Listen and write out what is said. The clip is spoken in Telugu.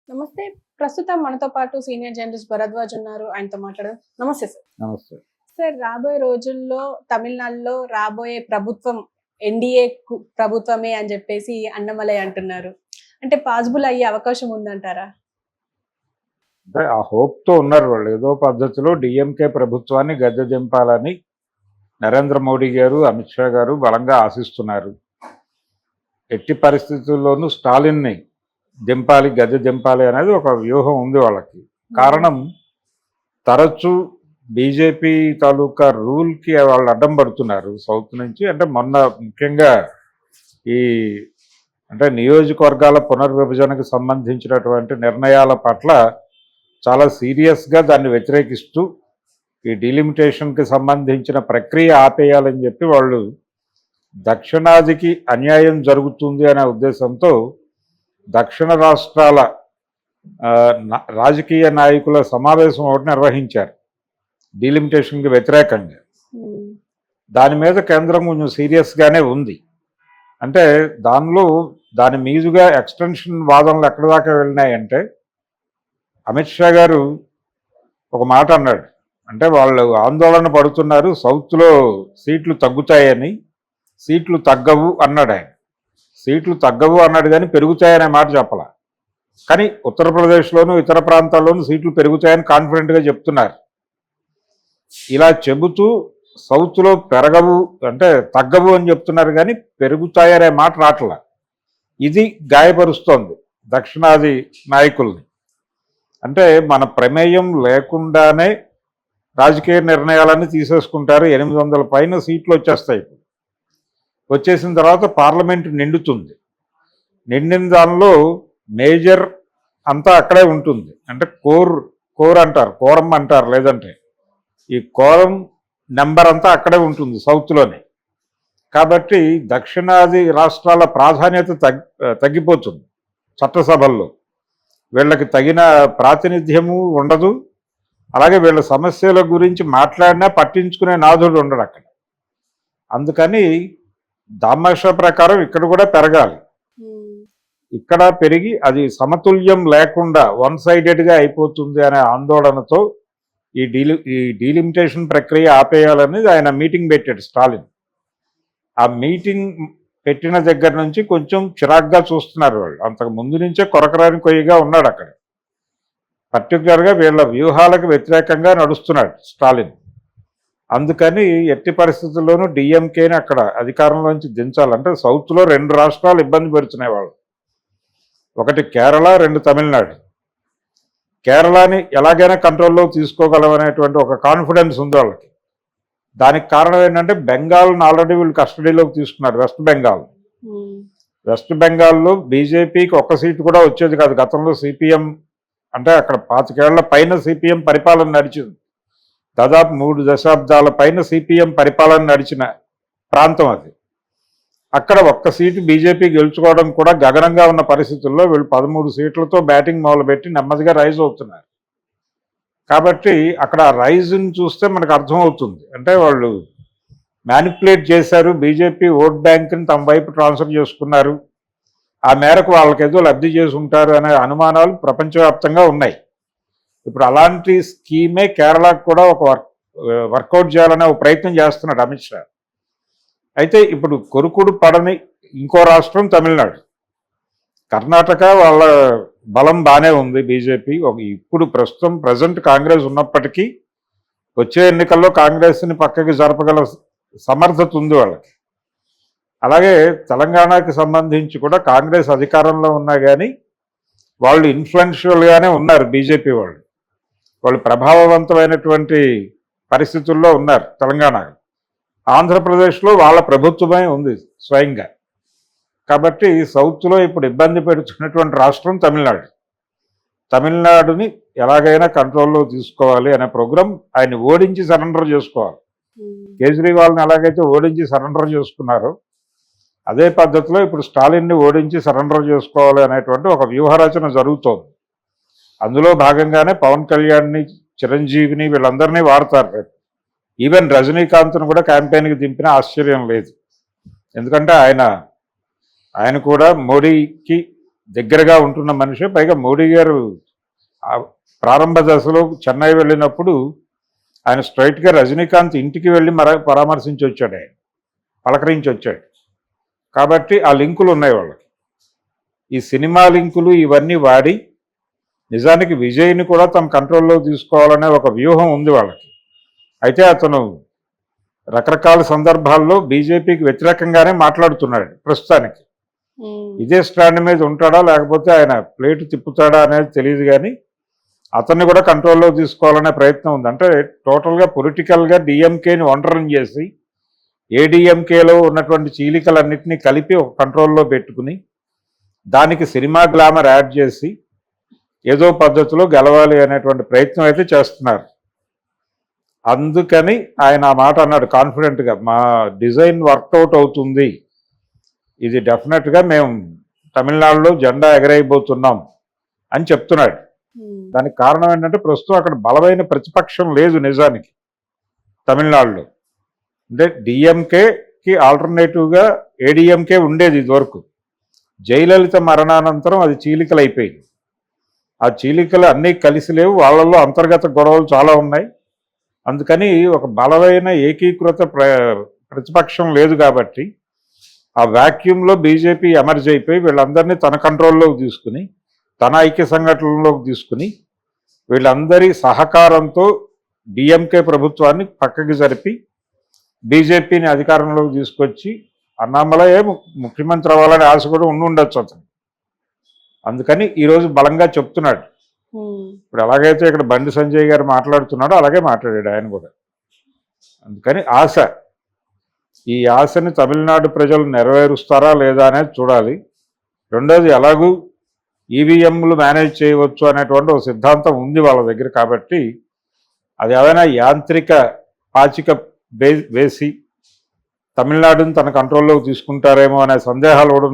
నమస్తే. ప్రస్తుతం మనతో పాటు సీనియర్ జర్నలిస్ట్ భరద్వాజ్ ఉన్నారు. ఆయనతో మాట్లాడదాం. నమస్తే సార్. నమస్తే. సార్, రాబోయే రోజుల్లో తమిళనాడులో రాబోయే ప్రభుత్వం ఎన్డీఏ ప్రభుత్వమే అని చెప్పేసి అన్నమలై అంటున్నారు. అంటే పాసిబుల్ అయ్యే అవకాశం ఉందంటారా? అంటే ఆ హోప్తో ఉన్నారు వాళ్ళు. ఏదో పద్ధతిలో డిఎంకే ప్రభుత్వాన్ని గద్దె దింపాలని నరేంద్ర మోడీ గారు, అమిత్ షా గారు బలంగా ఆశిస్తున్నారు. ఎట్టి పరిస్థితుల్లోనూ స్టాలిన్ని దింపాలి, గద్దె దింపాలి అనేది ఒక వ్యూహం ఉంది వాళ్ళకి. కారణం, తరచూ బీజేపీ తాలూకా రూల్కి వాళ్ళు అడ్డం పడుతున్నారు సౌత్ నుంచి. అంటే మొన్న ముఖ్యంగా ఈ అంటే నియోజకవర్గాల పునర్విభజనకు సంబంధించినటువంటి నిర్ణయాల పట్ల చాలా సీరియస్గా దాన్ని వ్యతిరేకిస్తూ ఈ డీలిమిటేషన్కి సంబంధించిన ప్రక్రియ ఆపేయాలని చెప్పి వాళ్ళు దక్షిణాదికి అన్యాయం జరుగుతుంది అనే ఉద్దేశంతో దక్షిణ రాష్ట్రాల రాజకీయ నాయకుల సమావేశం ఒకటి నిర్వహించారు డీలిమిటేషన్కి వ్యతిరేకంగా. దాని మీద కేంద్రం కొంచెం సీరియస్గానే ఉంది. అంటే దాని మీదుగా ఎక్స్టెన్షన్ వాదనలు ఎక్కడి దాకా వెళ్ళినాయంటే, అమిత్ షా గారు ఒక మాట అన్నాడు. అంటే వాళ్ళు ఆందోళన పడుతున్నారు, సౌత్లో సీట్లు తగ్గుతాయని. సీట్లు తగ్గవు అన్నాడు ఆయన. సీట్లు తగ్గవు అన్నాడు కానీ పెరుగుతాయనే మాట చెప్పాల. కానీ ఉత్తరప్రదేశ్లోను ఇతర ప్రాంతాల్లోనూ సీట్లు పెరుగుతాయని కాన్ఫిడెంట్గా చెప్తున్నారు. ఇలా చెబుతూ సౌత్లో పెరగవు అంటే తగ్గవు అని చెప్తున్నారు కానీ పెరుగుతాయనే మాట రాట్లా. ఇది గాయపరుస్తోంది దక్షిణాది నాయకుల్ని. అంటే మన ప్రమేయం లేకుండానే రాజకీయ నిర్ణయాలన్నీ తీసేసుకుంటారు. 800 పైన సీట్లు వచ్చేస్తాయి. ఇప్పుడు వచ్చేసిన తర్వాత పార్లమెంటు నిండుతుంది. నిండిన దానిలో మేజర్ అంతా అక్కడే ఉంటుంది. అంటే కోర్ అంటారు, కోరం అంటారు. లేదంటే ఈ కోరం నెంబర్ అంతా అక్కడే ఉంటుంది సౌత్లోనే. కాబట్టి దక్షిణాది రాష్ట్రాల ప్రాధాన్యత తగ్గిపోతుంది చట్టసభల్లో. వీళ్ళకి తగిన ప్రాతినిధ్యము ఉండదు. అలాగే వీళ్ళ సమస్యల గురించి మాట్లాడినా పట్టించుకునే నాథుడు ఉండడు అక్కడ. అందుకని దామాషా ప్రకారం ఇక్కడ కూడా పెరగాలి. ఇక్కడ పెరిగి అది సమతుల్యం లేకుండా వన్ సైడెడ్గా అయిపోతుంది అనే ఆందోళనతో ఈ డీలిమిటేషన్ ప్రక్రియ ఆపేయాలనేది ఆయన మీటింగ్ పెట్టాడు స్టాలిన్. ఆ మీటింగ్ పెట్టిన దగ్గర నుంచి కొంచెం చిరాగ్గా చూస్తున్నారు వాళ్ళు. అంతకు ముందు నుంచే కొరకరాని కొయ్యగా ఉన్నాడు అక్కడ. పర్టికులర్గా వీళ్ళ వ్యూహాలకు వ్యతిరేకంగా నడుస్తున్నాడు స్టాలిన్. అందుకని ఎట్టి పరిస్థితుల్లోనూ డిఎంకేని అక్కడ అధికారంలోంచి దించాలంటే సౌత్లో 2 రాష్ట్రాలు ఇబ్బంది పెడుతున్నాయి వాళ్ళు. ఒకటి కేరళ, 2 తమిళనాడు. కేరళని ఎలాగైనా కంట్రోల్లో తీసుకోగలమనేటువంటి ఒక కాన్ఫిడెన్స్ ఉంది వాళ్ళకి. దానికి కారణం ఏంటంటే బెంగాల్ని ఆల్రెడీ వీళ్ళు కస్టడీలోకి తీసుకున్నారు. వెస్ట్ బెంగాల్లో బీజేపీకి 1 సీటు కూడా వచ్చేది కాదు. గతంలో సిపిఎం అంటే అక్కడ 25 ఏళ్ల పైన సిపిఎం పరిపాలన నడిచింది. దాదాపు 3 దశాబ్దాల పైన సిపిఎం పరిపాలన నడిచిన ప్రాంతం అది. అక్కడ 1 సీటు బీజేపీ గెలుచుకోవడం కూడా గగనంగా ఉన్న పరిస్థితుల్లో వీళ్ళు 13 సీట్లతో బ్యాటింగ్ మొదలుపెట్టి నెమ్మదిగా రైజ్ అవుతున్నారు. కాబట్టి అక్కడ రైజ్ని చూస్తే మనకు అర్థమవుతుంది. అంటే వాళ్ళు మ్యానిపులేట్ చేశారు, బీజేపీ ఓట్ బ్యాంక్ని తమ వైపు ట్రాన్స్ఫర్ చేసుకున్నారు. ఆ మేరకు వాళ్ళకి ఏదో లబ్ధి చేసి ఉంటారు అనే అనుమానాలు ప్రపంచవ్యాప్తంగా ఉన్నాయి. ఇప్పుడు అలాంటి స్కీమే కేరళకు కూడా ఒక వర్కౌట్ చేయాలనే ఒక ప్రయత్నం చేస్తున్నాడు అమిత్ షా. అయితే ఇప్పుడు కొరుకుడు పడని ఇంకో రాష్ట్రం తమిళనాడు. కర్ణాటక వాళ్ళ బలం బాగానే ఉంది బీజేపీ. ఇప్పుడు ప్రజెంట్ కాంగ్రెస్ ఉన్నప్పటికీ వచ్చే ఎన్నికల్లో కాంగ్రెస్ని పక్కకి జరపగల సమర్థత ఉంది వాళ్ళకి. అలాగే తెలంగాణకి సంబంధించి కూడా కాంగ్రెస్ అధికారంలో ఉన్నా కానీ వాళ్ళు ఇన్ఫ్లుయెన్షియల్గానే ఉన్నారు. బీజేపీ వాళ్ళు ప్రభావవంతమైనటువంటి పరిస్థితుల్లో ఉన్నారు తెలంగాణ. ఆంధ్రప్రదేశ్లో వాళ్ళ ప్రభుత్వమే ఉంది స్వయంగా. కాబట్టి సౌత్లో ఇప్పుడు ఇబ్బంది పెడుతున్నటువంటి రాష్ట్రం తమిళనాడుని ఎలాగైనా కంట్రోల్లో తీసుకోవాలి అనే ప్రోగ్రాం ఆయన ఓడించి సరెండర్ చేసుకోవాలి. కేజ్రీవాల్ని ఎలాగైతే ఓడించి సరెండర్ చేసుకున్నారో అదే పద్ధతిలో ఇప్పుడు స్టాలిన్ని ఓడించి సరెండర్ చేసుకోవాలి అనేటువంటి ఒక వ్యూహరచన జరుగుతోంది. అందులో భాగంగానే పవన్ కళ్యాణ్ని, చిరంజీవిని వీళ్ళందరినీ వాడతారు. ఈవెన్ రజనీకాంత్ను కూడా క్యాంపెయిన్కి దింపిన ఆశ్చర్యం లేదు. ఎందుకంటే ఆయన కూడా మోడీకి దగ్గరగా ఉంటున్న మనిషి. పైగా మోడీ గారు ఆ ప్రారంభ దశలో చెన్నై వెళ్ళినప్పుడు ఆయన స్ట్రైట్గా రజనీకాంత్ ఇంటికి వెళ్ళి పరామర్శించి వచ్చాడు, ఆయన పలకరించి వచ్చాడు. కాబట్టి ఆ లింకులు ఉన్నాయి వాళ్ళకి. ఈ సినిమా లింకులు ఇవన్నీ వాడి నిజానికి విజయ్ని కూడా తమ కంట్రోల్లో తీసుకోవాలనే ఒక వ్యూహం ఉంది వాళ్ళకి. అయితే అతను రకరకాల సందర్భాల్లో బీజేపీకి వ్యతిరేకంగానే మాట్లాడుతున్నాడు ప్రస్తుతానికి. ఇదే స్టాండ్ మీద ఉంటాడా లేకపోతే ఆయన ప్లేట్ తిప్పుతాడా అనేది తెలియదు, కానీ అతన్ని కూడా కంట్రోల్లో తీసుకోవాలనే ప్రయత్నం ఉంది. అంటే టోటల్గా పొలిటికల్గా డిఎంకేని ఒంటరిని చేసి ఏడీఎంకేలో ఉన్నటువంటి చీలికలన్నింటినీ కలిపి ఒక కంట్రోల్లో పెట్టుకుని దానికి సినిమా గ్లామర్ యాడ్ చేసి ఏదో పద్ధతిలో గెలవాలి అనేటువంటి ప్రయత్నం అయితే చేస్తున్నారు. అందుకని ఆయన ఆ మాట అన్నాడు కాన్ఫిడెంట్గా, మా డిజైన్ వర్కౌట్ అవుతుంది, ఇది డెఫినెట్గా మేము తమిళనాడులో జెండా ఎగరైపోతున్నాం అని చెప్తున్నాడు. దానికి కారణం ఏంటంటే ప్రస్తుతం అక్కడ బలమైన ప్రతిపక్షం లేదు నిజానికి తమిళనాడులో. అంటే డిఎంకేకి ఆల్టర్నేటివ్గా ఏడీఎంకే ఉండేది ఇదివరకు. జయలలిత మరణానంతరం అది చీలికలు అయిపోయింది. ఆ చీలికలు అన్నీ కలిసి లేవు, వాళ్ళల్లో అంతర్గత గొడవలు చాలా ఉన్నాయి. అందుకని ఒక బలమైన ఏకీకృత ప్రతిపక్షం లేదు. కాబట్టి ఆ వ్యాక్యూమ్లో బీజేపీ ఎమర్జ్ అయిపోయి వీళ్ళందరినీ తన కంట్రోల్లోకి తీసుకుని తన ఐక్య సంఘటనలోకి తీసుకుని వీళ్ళందరి సహకారంతో డిఎంకే ప్రభుత్వాన్ని పక్కకి జరిపి బీజేపీని అధికారంలోకి తీసుకొచ్చి అన్నామలయే ముఖ్యమంత్రి అవ్వాలనే ఆశ కూడా ఉండొచ్చు అతను. అందుకని ఈరోజు బలంగా చెప్తున్నాడు. ఇప్పుడు ఎలాగైతే ఇక్కడ బండి సంజయ్ గారు మాట్లాడుతున్నాడో అలాగే మాట్లాడాడు ఆయన కూడా. అందుకని ఆశ, ఈ ఆశని తమిళనాడు ప్రజలు నెరవేరుస్తారా లేదా అనేది చూడాలి. రెండోది, ఎలాగూ ఈవీఎంలు మేనేజ్ చేయవచ్చు అనేటువంటి ఒక సిద్ధాంతం ఉంది వాళ్ళ దగ్గర. కాబట్టి అది ఏదైనా యాంత్రిక పాచిక వేసి తమిళనాడుని తన కంట్రోల్లోకి తీసుకుంటారేమో అనే సందేహాలు కూడా